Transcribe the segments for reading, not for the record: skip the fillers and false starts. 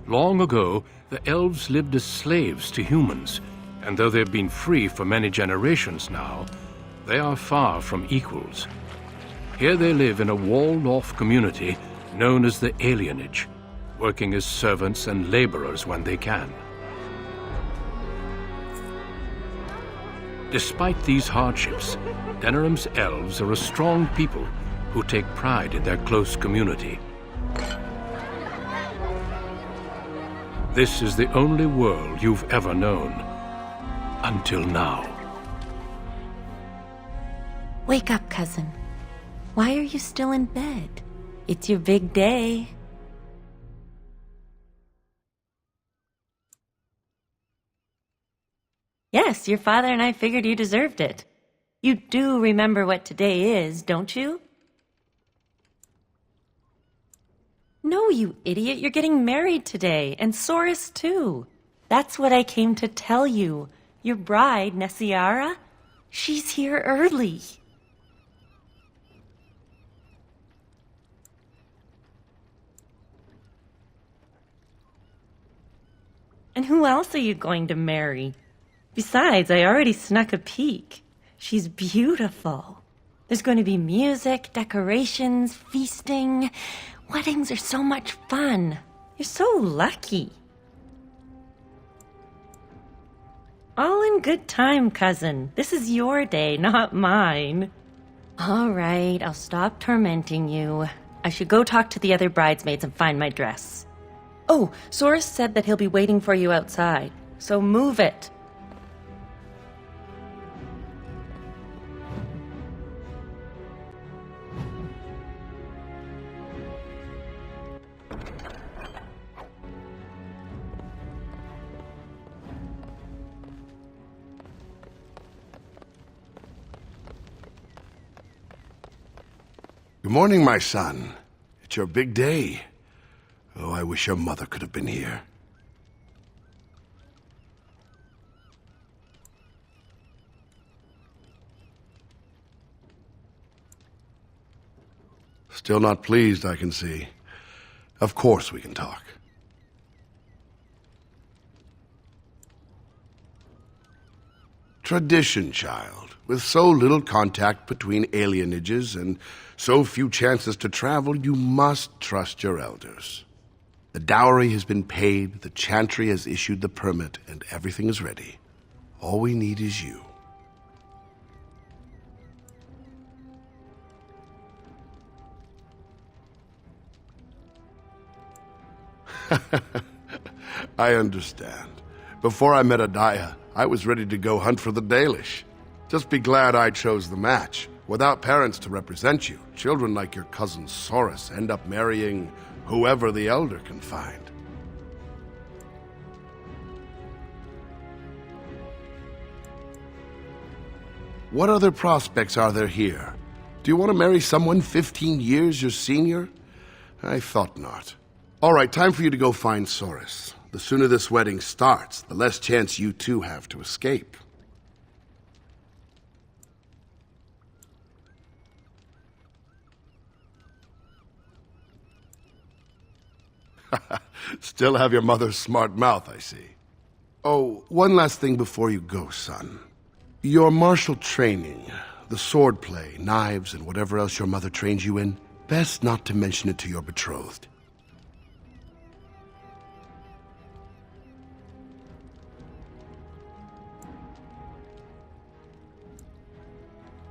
Long ago, the elves lived as slaves to humans, and though they've been free for many generations now, they are far from equals. Here they live in a walled-off community known as the alienage, working as servants and laborers when they can. Despite these hardships, Denerim's elves are a strong people who take pride in their close community. This is the only world you've ever known, until now. Wake up, cousin. Why are you still in bed? It's your big day. Yes, your father and I figured you deserved it. You do remember what today is, don't you? No, you idiot. You're getting married today, and Soris too. That's what I came to tell you. Your bride, Nessiara, she's here early. And who else are you going to marry? Besides, I already snuck a peek. She's beautiful. There's going to be music, decorations, feasting. Weddings are so much fun. You're so lucky. All in good time, cousin. This is your day, not mine. All right, I'll stop tormenting you. I should go talk to the other bridesmaids and find my dress. Oh, Soris said that he'll be waiting for you outside, so move it. Good morning, my son. It's your big day. Oh, I wish your mother could have been here. Still not pleased, I can see. Of course we can talk. Tradition, child. With so little contact between alienages and so few chances to travel, you must trust your elders. The dowry has been paid, the chantry has issued the permit, and everything is ready. All we need is you. I understand. Before I met Adaya, I was ready to go hunt for the Dalish. Just be glad I chose the match. Without parents to represent you, children like your cousin Soris end up marrying whoever the elder can find. What other prospects are there here? Do you want to marry someone 15 years your senior? I thought not. All right, time for you to go find Soris. The sooner this wedding starts, the less chance you two have to escape. Still have your mother's smart mouth, I see. Oh, one last thing before you go, son. Your martial training, the swordplay, knives, and whatever else your mother trains you in, best not to mention it to your betrothed.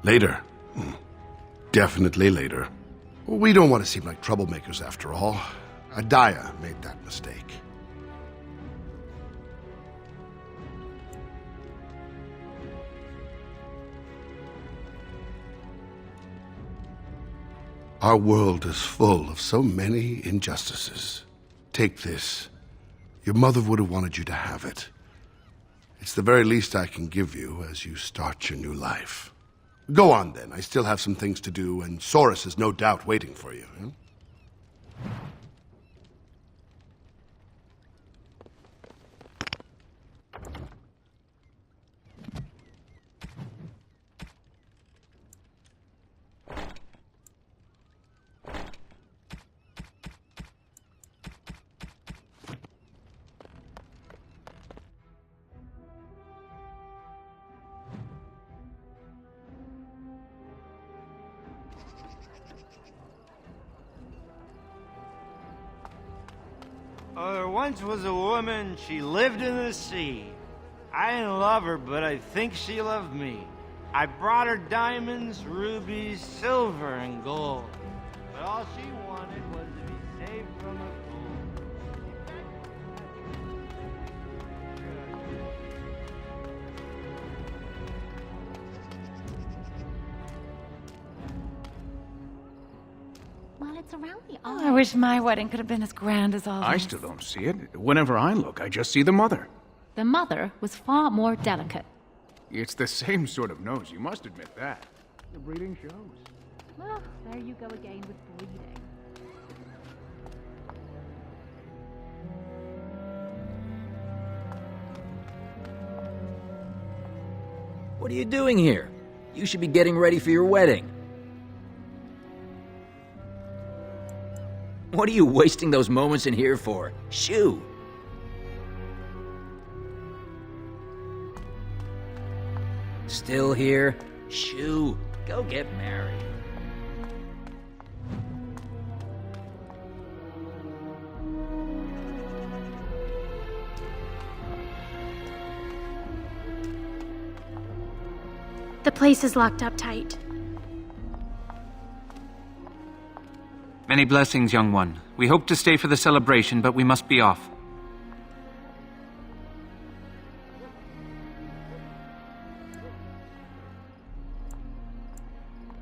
Later. Definitely later. We don't want to seem like troublemakers after all. Adaya made that mistake. Our world is full of so many injustices. Take this. Your mother would have wanted you to have it. It's the very least I can give you as you start your new life. Go on, then. I still have some things to do, and Soris is no doubt waiting for you. Oh, there once was a woman, she lived in the sea. I didn't love her, but I think she loved me. I brought her diamonds, rubies, silver, and gold. But all she wanted was to be saved from a fool. Well, it's around the Oh, I wish my wedding could have been as grand as all I this. still don't see it. Whenever I look, I just see the mother. The mother was far more delicate. It's the same sort of nose, you must admit that. The breeding shows. Well, there you go again with breeding. What are you doing here? You should be getting ready for your wedding. What are you wasting those moments in here for? Shoo! Still here? Shoo! Go get married. The place is locked up tight. Many blessings, young one. We hope to stay for the celebration, but we must be off.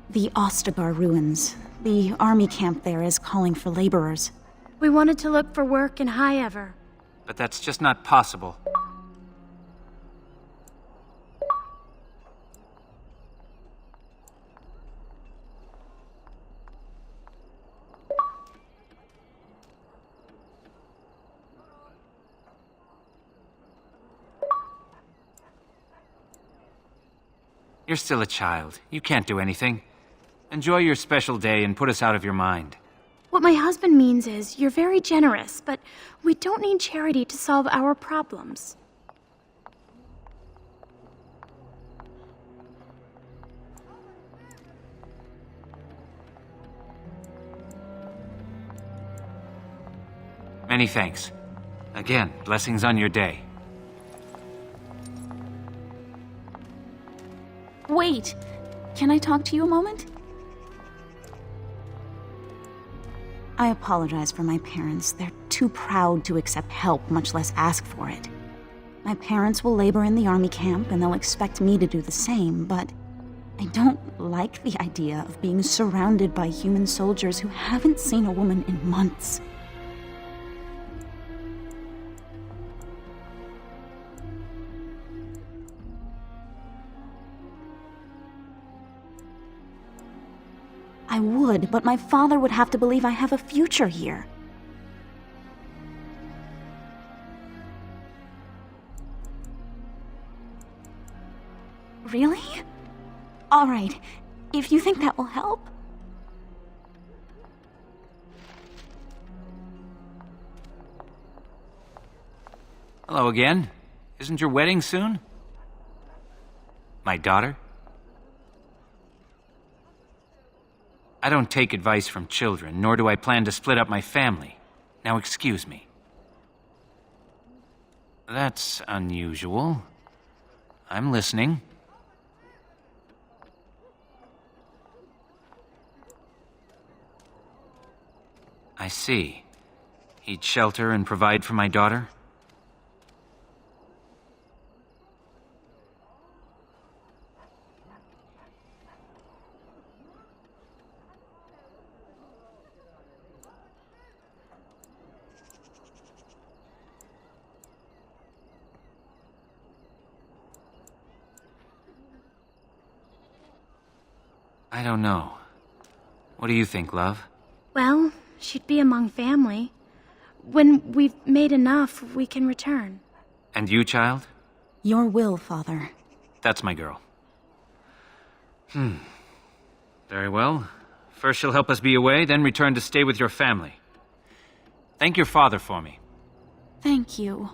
The Ostagar ruins. The army camp there is calling for laborers. We wanted to look for work in High Ever. But that's just not possible. You're still a child. You can't do anything. Enjoy your special day and put us out of your mind. What my husband means is, you're very generous, but we don't need charity to solve our problems. Many thanks. Again, blessings on your day. Wait! Can I talk to you a moment? I apologize for my parents. They're too proud to accept help, much less ask for it. My parents will labor in the army camp, and they'll expect me to do the same, but I don't like the idea of being surrounded by human soldiers who haven't seen a woman in months. I would, but my father would have to believe I have a future here. Really? All right, if you think that will help. Hello again. Isn't your wedding soon? My daughter? I don't take advice from children, nor do I plan to split up my family. Now excuse me. That's unusual. I'm listening. I see. He'd shelter and provide for my daughter? I don't know. What do you think, love? Well, she'd be among family. When we've made enough, we can return. And you, child? Your will, Father. That's my girl. Very well. First she'll help us be away, then return to stay with your family. Thank your father for me. Thank you.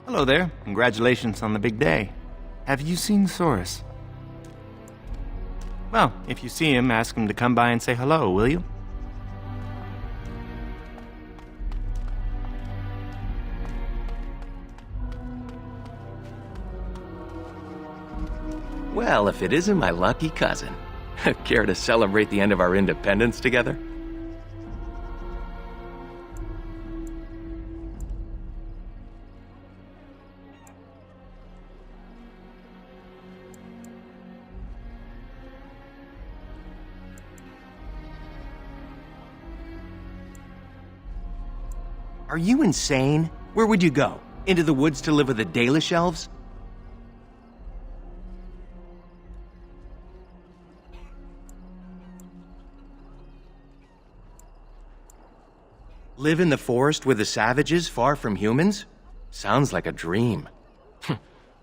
Hello there. Congratulations on the big day. Have you seen Soros? Well, if you see him, ask him to come by and say hello, will you? Well, if it isn't my lucky cousin. Care to celebrate the end of our independence together? Are you insane? Where would you go? Into the woods to live with the Dalish elves? Live in the forest with the savages, far from humans? Sounds like a dream.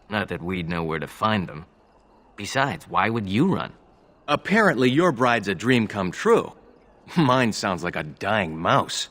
Not that we'd know where to find them. Besides, why would you run? Apparently your bride's a dream come true. Mine sounds like a dying mouse.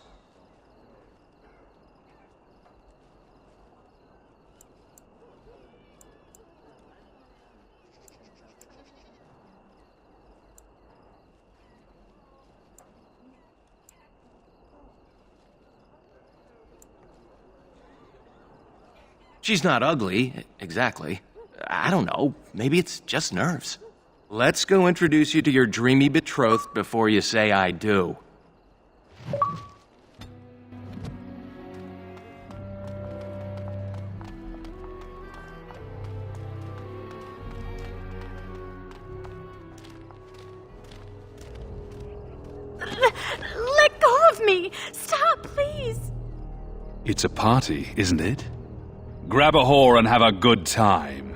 She's not ugly, exactly. I don't know, maybe it's just nerves. Let's go introduce you to your dreamy betrothed before you say I do. Let go of me! Stop, please! It's a party, isn't it? Grab a whore and have a good time.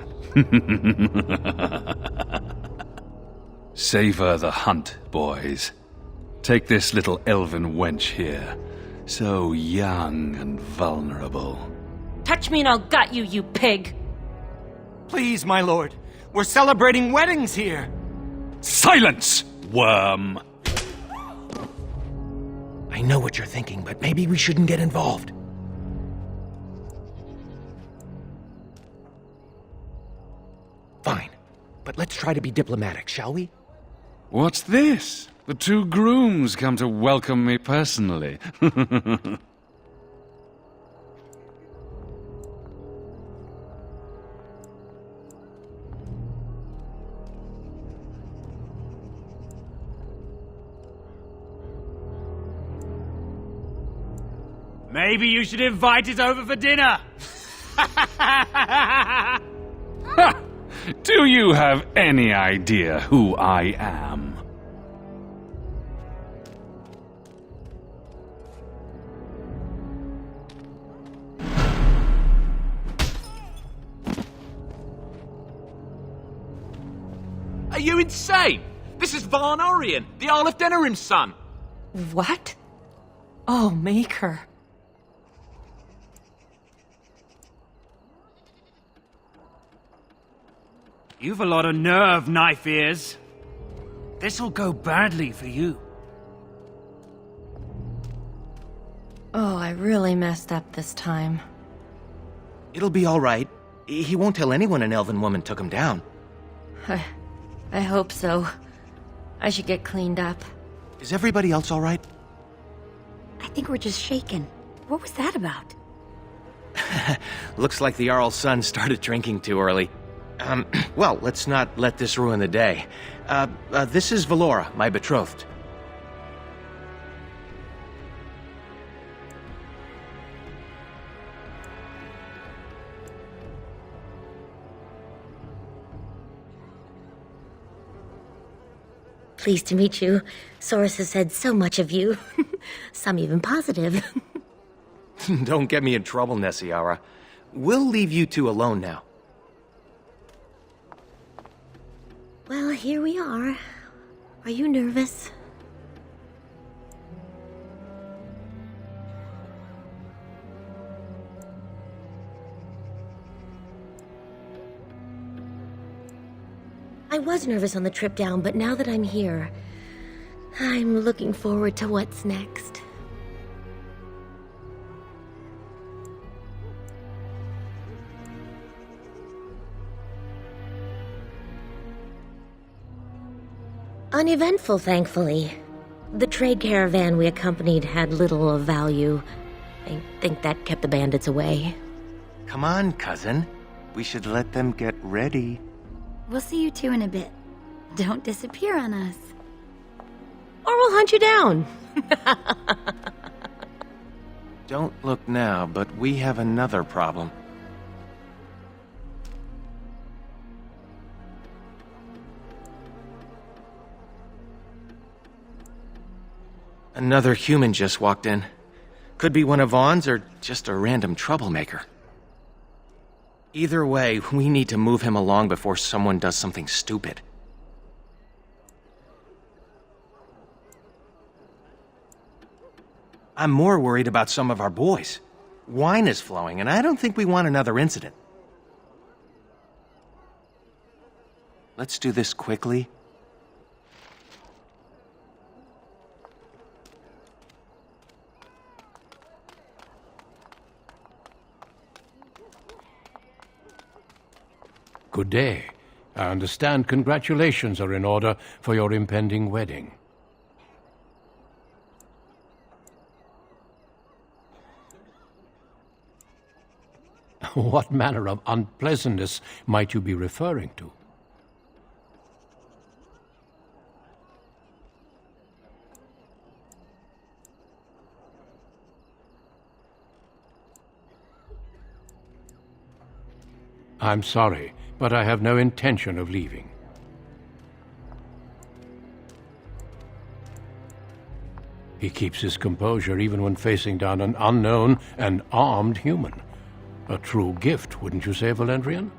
Savor the hunt, boys. Take this little elven wench here. So young and vulnerable. Touch me and I'll gut you, you pig! Please, my lord. We're celebrating weddings here. Silence, worm! I know what you're thinking, but maybe we shouldn't get involved. Fine, but let's try to be diplomatic, shall we? What's this? The two grooms come to welcome me personally. Maybe you should invite us over for dinner. Do you have any idea who I am? Are you insane? This is Varn Orion, the Earl of Denerim's son. What? Oh, Maker. You've a lot of nerve, knife ears. This'll go badly for you. Oh, I really messed up this time. It'll be all right. He won't tell anyone an elven woman took him down. I hope so. I should get cleaned up. Is everybody else all right? I think we're just shaken. What was that about? Looks like the Jarl's son started drinking too early. Well, let's not let this ruin the day. This is Valora, my betrothed. Pleased to meet you. Soros has said so much of you. Some even positive. Don't get me in trouble, Nessiara. We'll leave you two alone now. Well, here we are. Are you nervous? I was nervous on the trip down, but now that I'm here, I'm looking forward to what's next. Uneventful, thankfully. The trade caravan we accompanied had little of value. I think that kept the bandits away. Come on, cousin. We should let them get ready. We'll see you two in a bit. Don't disappear on us. Or we'll hunt you down. Don't look now, but we have another problem. Another human just walked in. Could be one of Vaughn's or just a random troublemaker. Either way, we need to move him along before someone does something stupid. I'm more worried about some of our boys. Wine is flowing, and I don't think we want another incident. Let's do this quickly. Good day. I understand congratulations are in order for your impending wedding. What manner of unpleasantness might you be referring to? I'm sorry, but I have no intention of leaving. He keeps his composure even when facing down an unknown and armed human. A true gift, wouldn't you say, Valendrian?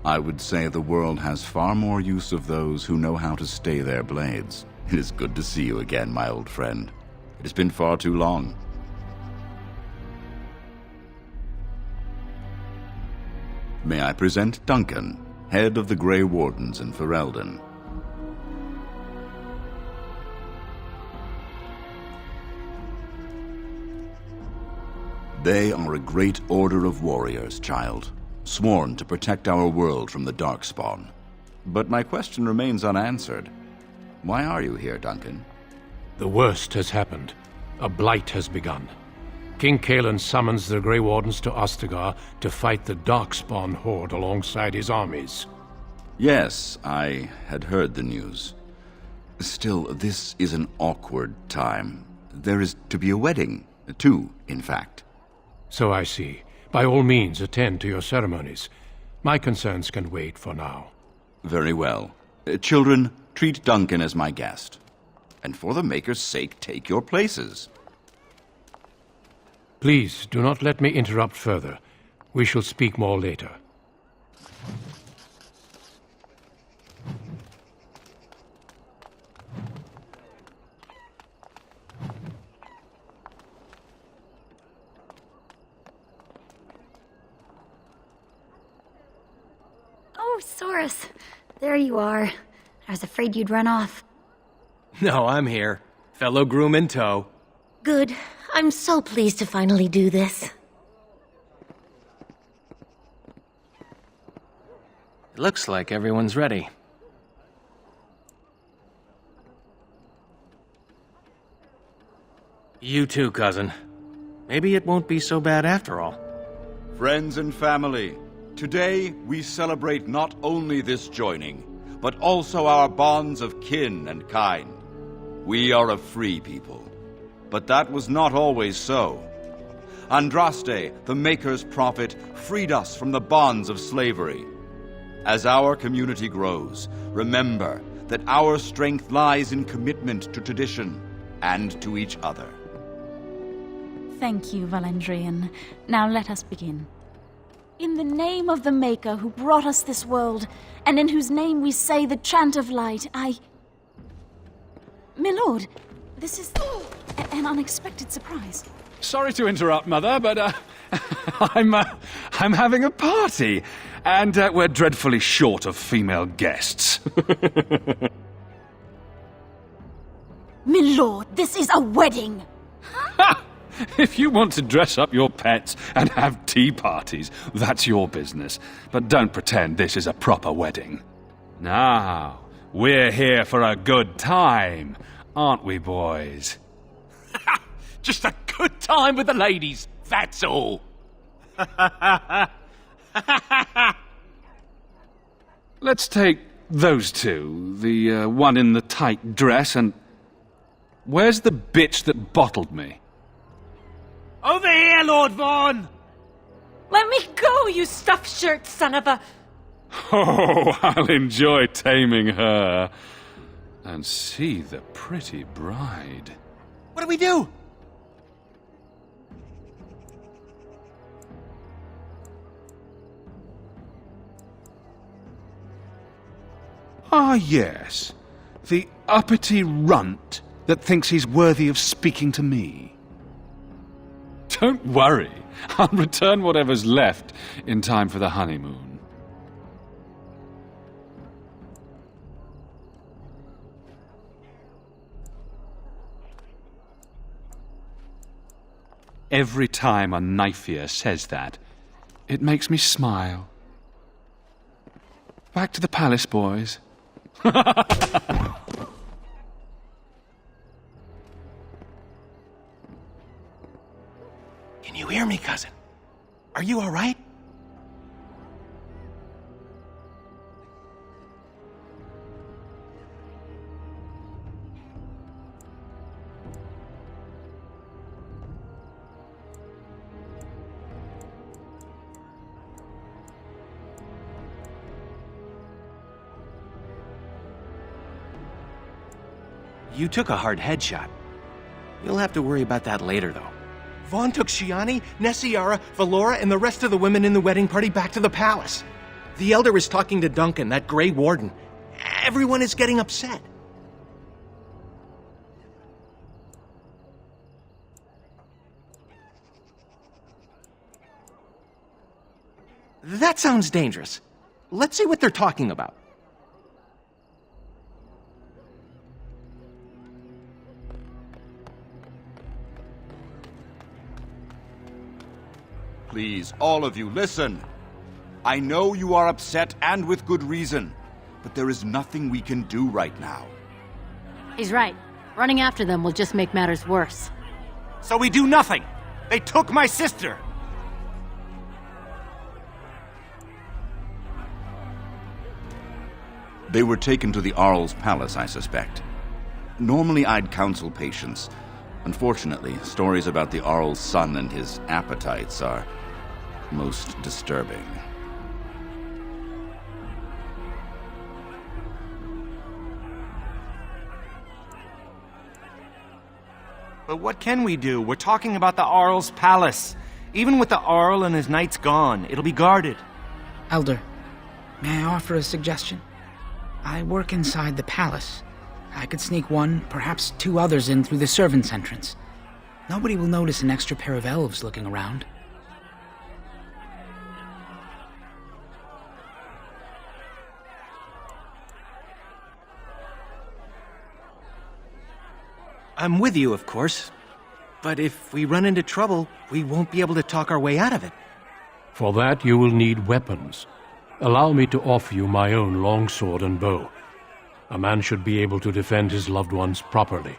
I would say the world has far more use of those who know how to stay their blades. It is good to see you again, my old friend. It has been far too long. May I present Duncan, head of the Grey Wardens in Ferelden. They are a great order of warriors, child, sworn to protect our world from the Darkspawn. But my question remains unanswered. Why are you here, Duncan? The worst has happened. A blight has begun. King Kalen summons the Grey Wardens to Ostagar to fight the Darkspawn horde alongside his armies. Yes, I had heard the news. Still, this is an awkward time. There is to be a wedding. Two, in fact. So I see. By all means, attend to your ceremonies. My concerns can wait for now. Very well. Children, treat Duncan as my guest. And for the Maker's sake, take your places. Please, do not let me interrupt further. We shall speak more later. Oh, Saurus. There you are. I was afraid you'd run off. No, I'm here. Fellow groom in tow. Good. I'm so pleased to finally do this. It looks like everyone's ready. You too, cousin. Maybe it won't be so bad after all. Friends and family, today we celebrate not only this joining, but also our bonds of kin and kind. We are a free people. But that was not always so. Andraste, the Maker's prophet, freed us from the bonds of slavery. As our community grows, remember that our strength lies in commitment to tradition and to each other. Thank you, Valendrian. Now let us begin. In the name of the Maker who brought us this world, and in whose name we say the chant of light, My lord, this is an unexpected surprise. Sorry to interrupt, Mother, but I'm having a party, and we're dreadfully short of female guests. My lord, this is a wedding! If you want to dress up your pets and have tea parties, that's your business. But don't pretend this is a proper wedding. Now, We're here for a good time, aren't we, boys? Just a good time with the ladies, that's all. Let's take those two, the one in the tight dress and... Where's the bitch that bottled me? Over here, Lord Vaughn! Let me go, you stuffed shirt son of a... Oh, I'll enjoy taming her. And see the pretty bride. What do we do? Ah, yes. The uppity runt that thinks he's worthy of speaking to me. Don't worry. I'll return whatever's left in time for the honeymoon. Every time a knife-ear says that, it makes me smile. Back to the palace, boys. Can you hear me, cousin? Are you all right? You took a hard headshot. You'll have to worry about that later, though. Vaughn took Shiani, Nessiara, Valora, and the rest of the women in the wedding party back to the palace. The Elder is talking to Duncan, that Grey Warden. Everyone is getting upset. That sounds dangerous. Let's see what they're talking about. Please, all of you, listen. I know you are upset, and with good reason, but there is nothing we can do right now. He's right. Running after them will just make matters worse. So we do nothing. They took my sister. They were taken to the Arl's palace, I suspect. Normally I'd counsel patience. Unfortunately, stories about the Arl's son and his appetites are most disturbing. But what can we do? We're talking about the Arl's palace. Even with the Arl and his knights gone, it'll be guarded. Elder, may I offer a suggestion? I work inside the palace. I could sneak one, perhaps two others in through the servants' entrance. Nobody will notice an extra pair of elves looking around. I'm with you, of course. But if we run into trouble, we won't be able to talk our way out of it. For that, you will need weapons. Allow me to offer you my own longsword and bow. A man should be able to defend his loved ones properly.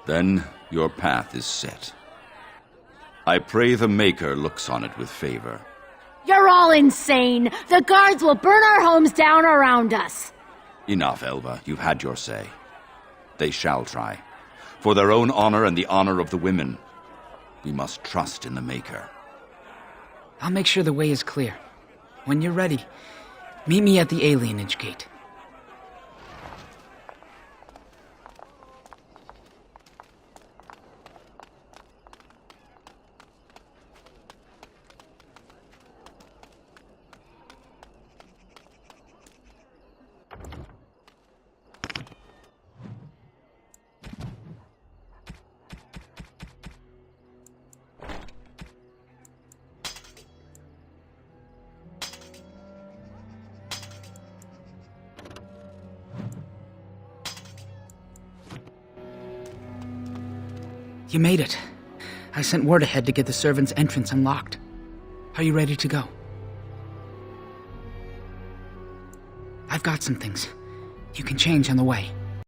Then your path is set. I pray the Maker looks on it with favor. You're all insane! The guards will burn our homes down around us! Enough, Elva. You've had your say. They shall try. For their own honor and the honor of the women, we must trust in the Maker. I'll make sure the way is clear. When you're ready, meet me at the alienage gate. You made it. I sent word ahead to get the servants' entrance unlocked. Are you ready to go? I've got some things. You can change on the way.